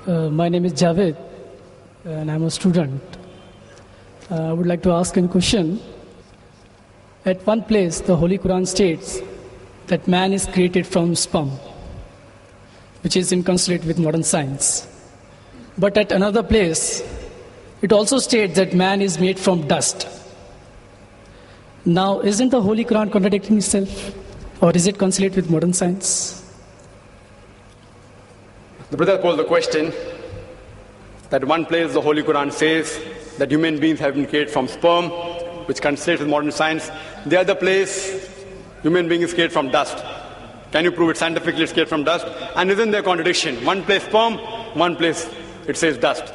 My name is Javed, and I'm a student. I would like to ask a question. At one place, the Holy Quran states that man is created from sperm, which is inconsistent with modern science. But at another place, it also states that man is made from dust. Now, isn't the Holy Quran contradicting itself? Or is it consistent with modern science? The brother posed the question that one place the Holy Quran says that human beings have been created from sperm, which consistent with modern science. The other place, human being is created from dust. Can you prove it scientifically it's created from dust? And isn't there a contradiction? One place sperm, one place it says dust.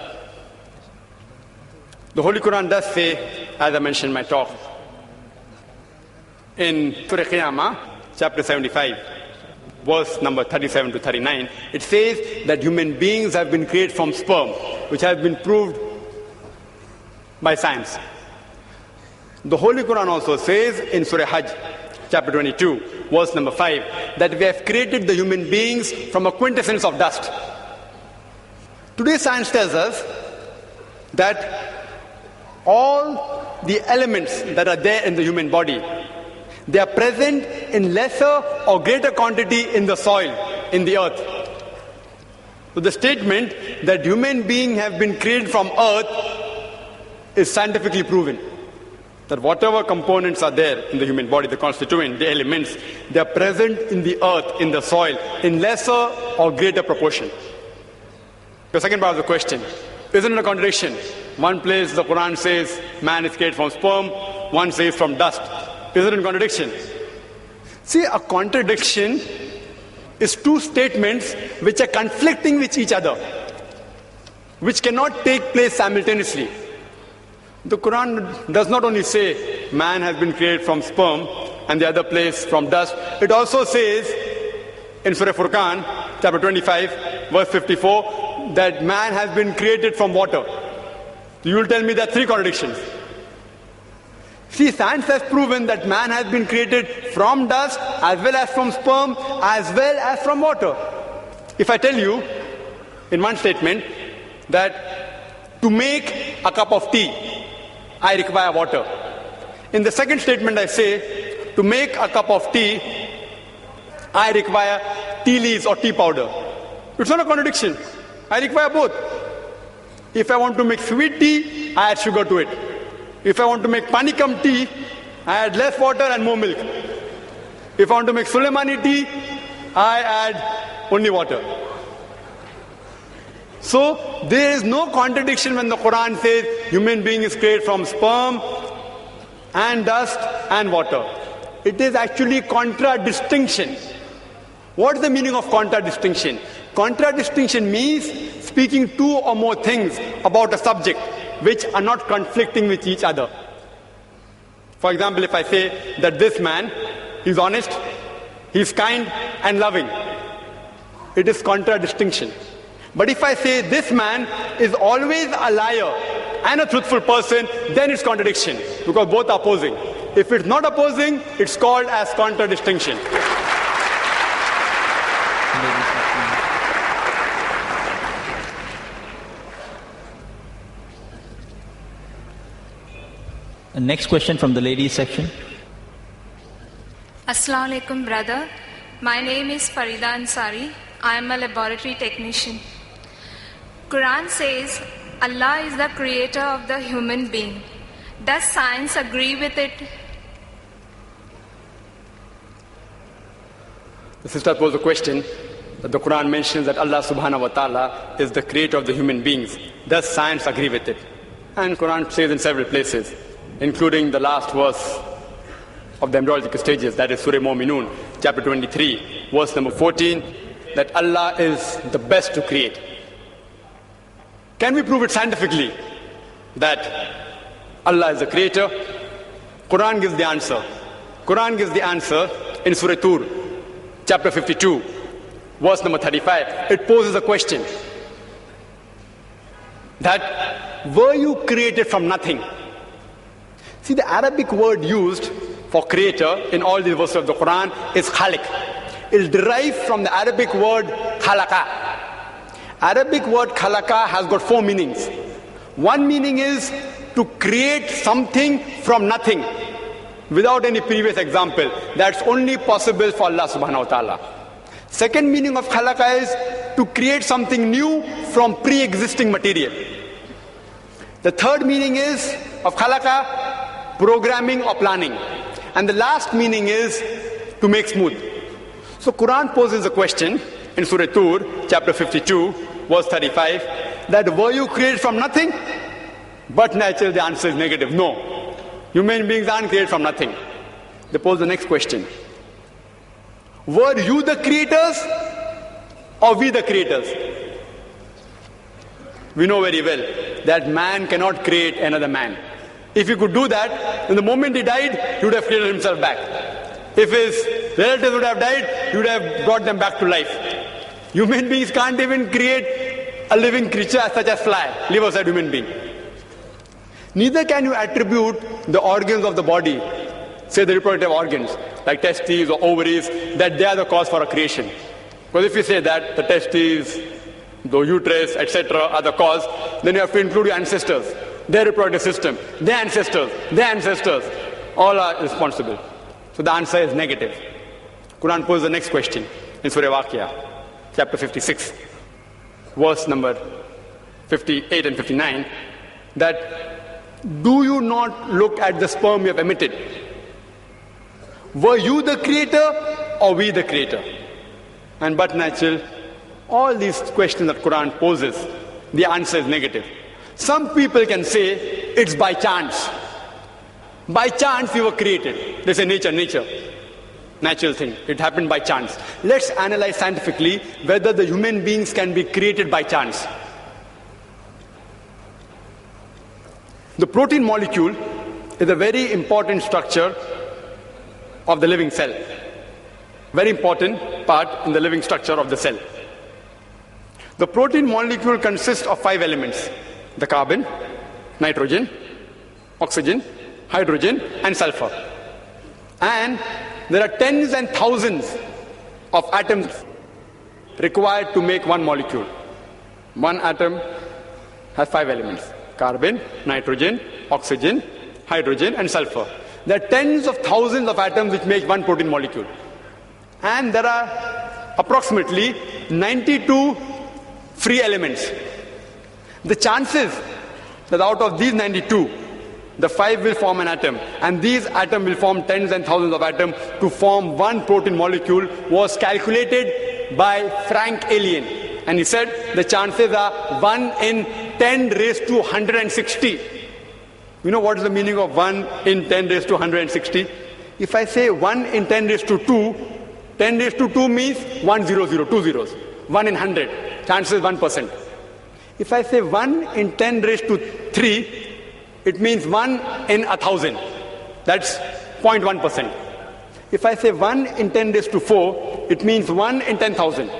The Holy Quran does say, as I mentioned in my talk, in Surah Qiyamah, chapter 75, verse number 37 to 39, it says that human beings have been created from sperm, which has been proved by science. The Holy Quran also says in Surah Hajj, chapter 22, verse number 5, that we have created the human beings from a quintessence of dust. Today science tells us that all the elements that are there in the human body, they are present in lesser or greater quantity in the soil, in the earth. So the statement that human beings have been created from earth is scientifically proven. That whatever components are there in the human body, the constituent, the elements, they are present in the earth, in the soil, in lesser or greater proportion. The second part of the question, isn't it a contradiction? One place the Quran says man is created from sperm, one says from dust. Is it a contradiction? See, a contradiction is two statements which are conflicting with each other, which cannot take place simultaneously. The Quran does not only say man has been created from sperm and the other place from dust. It also says in Surah Furqan, chapter 25, verse 54, that man has been created from water. You will tell me there are three contradictions. See, science has proven that man has been created from dust, as well as from sperm, as well as from water. If I tell you in one statement that to make a cup of tea, I require water. In the second statement I say, to make a cup of tea, I require tea leaves or tea powder. It's not a contradiction. I require both. If I want to make sweet tea, I add sugar to it. If I want to make panikam tea, I add less water and more milk. If I want to make Sulaimani tea, I add only water. So there is no contradiction when the Quran says human being is created from sperm and dust and water. It is actually contradistinction. What is the meaning of contradistinction? Contradistinction means speaking two or more things about a subject which are not conflicting with each other. For example, if I say that this man is honest, he's kind and loving, it is contradistinction. But if I say this man is always a liar and a truthful person, then it's contradiction, because both are opposing. If it's not opposing, it's called as contradistinction. Next question from the ladies section. Assalamu alaikum, brother. My name is Farida Ansari. I am a laboratory technician. Quran says Allah is the creator of the human being. Does science agree with it? The sister posed a question that the Quran mentions that Allah subhanahu wa ta'ala is the creator of the human beings. Does science agree with it? And Quran says in several places, including the last verse of the embryological stages, that is Surah Mu'minun, chapter 23, verse number 14, that Allah is the best to create. Can we prove it scientifically that Allah is the creator? Quran gives the answer. Quran gives the answer in Surah Tur, chapter 52, verse number 35. It poses a question that were you created from nothing? See, the Arabic word used for creator in all the verses of the Quran is khaliq. It is derived from the Arabic word khalaqa. Arabic word khalaqa has got 4 meanings. One meaning is to create something from nothing, without any previous example. That's only possible for Allah subhanahu wa ta'ala. Second meaning of khalaqa is to create something new from pre-existing material. The third meaning is of khalaqa, programming or planning. And the last meaning is to make smooth. So Quran poses a question in Surah Tur, chapter 52, verse 35, that were you created from nothing? But naturally the answer is negative. No. Human beings aren't created from nothing. They pose the next question. Were you the creators or we the creators? We know very well that man cannot create another man. If he could do that, then the moment he died, he would have created himself back. If his relatives would have died, he would have brought them back to life. Human beings can't even create a living creature such as fly, live aside human being. Neither can you attribute the organs of the body, say the reproductive organs, like testes or ovaries, that they are the cause for a creation. Because if you say that the testes, the uterus, etc. are the cause, then you have to include your ancestors, their reproductive system, their ancestors, all are responsible. So the answer is negative. Quran poses the next question in Surah Waqia, chapter 56, verse number 58 and 59, that do you not look at the sperm you have emitted? Were you the creator or we the creator? And but natural, all these questions that Quran poses, the answer is negative. Some people can say it's by chance. By chance we were created. They say nature. Natural thing. It happened by chance. Let's analyze scientifically whether the human beings can be created by chance. The protein molecule is a very important structure of the living cell. Very important part in the living structure of the cell. The protein molecule consists of 5 elements: the carbon, nitrogen, oxygen, hydrogen, and sulfur. And there are tens and thousands of atoms required to make one molecule. One atom has 5 elements: carbon, nitrogen, oxygen, hydrogen, and sulfur. There are tens of thousands of atoms which make one protein molecule. And there are approximately 92 free elements. The chances that out of these 92, the 5 will form an atom, and these atoms will form tens and thousands of atoms to form one protein molecule, was calculated by Frank Alien. And he said the chances are 1 in 10 raised to 160. You know what is the meaning of 1 in 10 raised to 160? If I say 1 in 10 raised to 2, 10 raised to 2 means 100, 2 zeros. 1 in 100, chances 1%. If I say 1 in 10 raised to 3, it means 1 in 1,000. That's 0.1%. If I say 1 in 10 raised to 4, it means 1 in 10,000.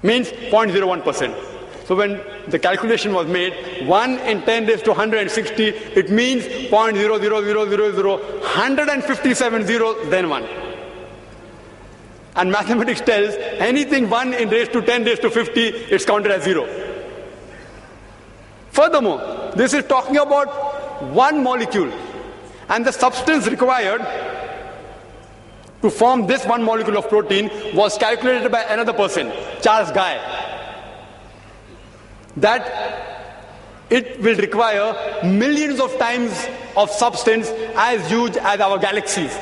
Means 0.01%. So when the calculation was made, 1 in 10 raised to 160, it means 0.00000, 157 zeros, then 1. And mathematics tells anything 1 in raised to 10 raised to 50, it's counted as 0. Furthermore, this is talking about one molecule, and the substance required to form this one molecule of protein was calculated by another person, Charles Guy, that it will require millions of times of substance as huge as our galaxies.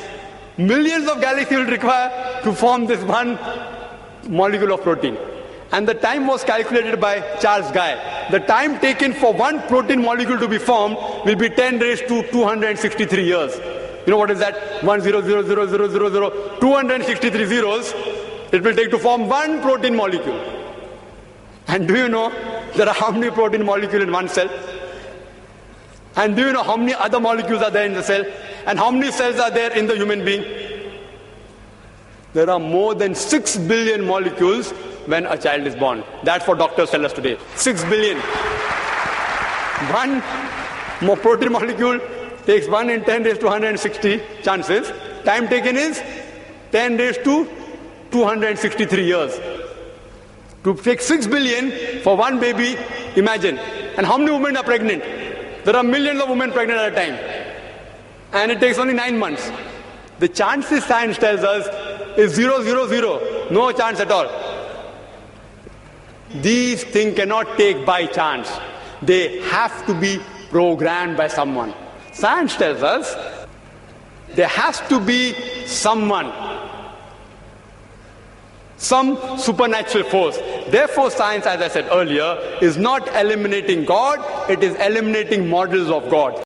Millions of galaxies will require to form this one molecule of protein. And the time was calculated by Charles Guy. The time taken for one protein molecule to be formed will be 10 raised to 263 years. You know what is that? 1000000, 263 zeros it will take to form one protein molecule. And do you know there are how many protein molecules in one cell? And do you know how many other molecules are there in the cell? And how many cells are there in the human being? There are more than 6 billion molecules when a child is born. That's what doctors tell us today. 6 billion. One more protein molecule takes 1 in 10 raised to 160 chances. Time taken is 10 raised to 263 years. To take 6 billion for one baby, imagine. And how many women are pregnant? There are millions of women pregnant at a time. And it takes only 9 months. The chances science tells us is 0, 0, 0. No chance at all. These things cannot take by chance. They have to be programmed by someone. Science tells us there has to be someone, some supernatural force. Therefore, science, as I said earlier, is not eliminating God, it is eliminating models of God.